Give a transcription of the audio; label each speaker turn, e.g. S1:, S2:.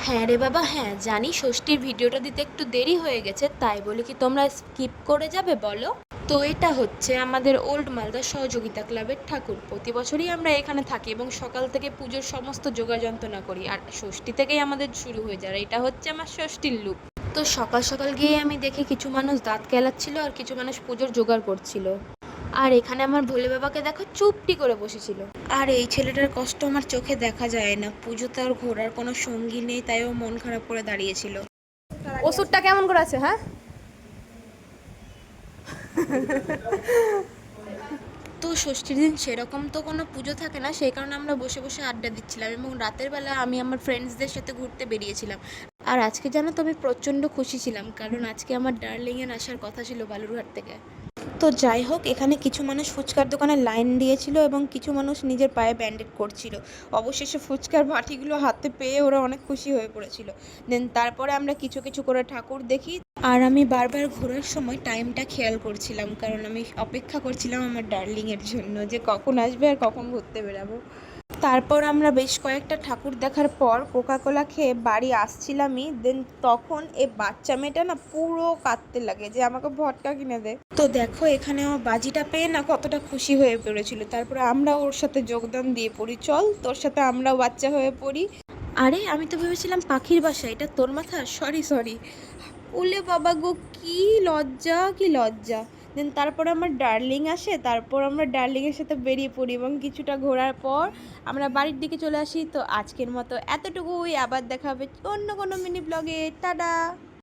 S1: হ্যাঁ রে বাবা, হ্যাঁ জানি ষষ্ঠীর ভিডিওটা দিতে একটু দেরি হয়ে গেছে, তাই বলে কি তোমরা স্কিপ করে যাবে বলো? তো এটা হচ্ছে আমাদের ওল্ড মালদা সহযোগিতা ক্লাবের ঠাকুর। প্রতি বছরই আমরা এখানে থাকি এবং সকাল থেকে পুজোর সমস্ত যোগাড় যন্ত্রণা করি, আর ষষ্ঠী থেকেই আমাদের শুরু হয়ে যায়। এটা হচ্ছে আমার ষষ্ঠীর লুক। তো সকাল সকাল গিয়ে আমি দেখি কিছু মানুষ দাঁত কেলাচ্ছিল আর কিছু মানুষ পুজোর জোগাড় করছিল। আর এখানে আমার ভোলে বাবাকে দেখো চুপটি করে বসেছিল। আর এই ছেলেটার কষ্ট আমার চোখে দেখা যায় না, পুজোতে আর ঘোরার কোনো সঙ্গী নেই, তাই ও মন খারাপ করে দাঁড়িয়েছিল।
S2: ওষুধটা কেমন করে আছে? হ্যাঁ,
S1: তো ষষ্ঠীর দিন সেরকম তো কোনো পুজো থাকে না, সেই কারণে আমরা বসে বসে আড্ডা দিচ্ছিলাম এবং রাতের বেলা আমি আমার ফ্রেন্ডসদের সাথে ঘুরতে বেরিয়েছিলাম। আর আজকে জানো তো আমি প্রচণ্ড খুশি ছিলাম, কারণ আজকে আমার ডার্লিংয়ের আসার কথা ছিল বালুরঘাট থেকে। তো যাই হোক, এখানে কিছু মানুষ ফুচকার দোকানে লাইন দিয়েছিল এবং কিছু মানুষ নিজের পায়ে ব্যান্ডেড করছিল। অবশেষে ফুচকার ভাটিগুলো হাতে পেয়ে ওরা অনেক খুশি হয়ে পড়েছিল। দেন তারপরে আমরা কিছু কিছু করে ঠাকুর দেখি। আর আমি বারবার ঘোরার সময় টাইমটা খেয়াল করছিলাম, কারণ আমি অপেক্ষা করছিলাম আমার ডার্লিংয়ের জন্য যে কখন আসবে আর কখন ঘুরতে বেরাবো। তারপর আমরা বেশ কয়েকটা ঠাকুর দেখার পর কোকা কোলা খেয়ে বাড়ি আসছিলামই। দেন তখন এই বাচ্চা মেয়েটা না পুরো কাঁদতে লাগে যে আমাকে ভটকা কিনে দে। তো দেখো এখানে ও বাজিটা পেয়ে না কতটা খুশি হয়ে পড়েছিল। তারপরে আমরা ওর সাথে যোগদান দিয়ে পড়ি, চল তোর সাথে আমরাও বাচ্চা হয়ে পড়ি। আরে আমি তো ভেবেছিলাম পাখির বাসা, এটা তোর মাথা? Sorry sorry. ওলে বাবা গো, কি লজ্জা কি লজ্জা। দেন তারপর আমার ডার্লিং আসে, তারপর আমরা ডার্লিংয়ের সাথে বেরিয়ে পড়ি এবং কিছুটা ঘোরার পর আমরা বাড়ির দিকে চলে আসি। তো আজকের মতো এতটুকুই, আবার দেখা হবে অন্য কোনো মিনি ব্লগে। টাটা।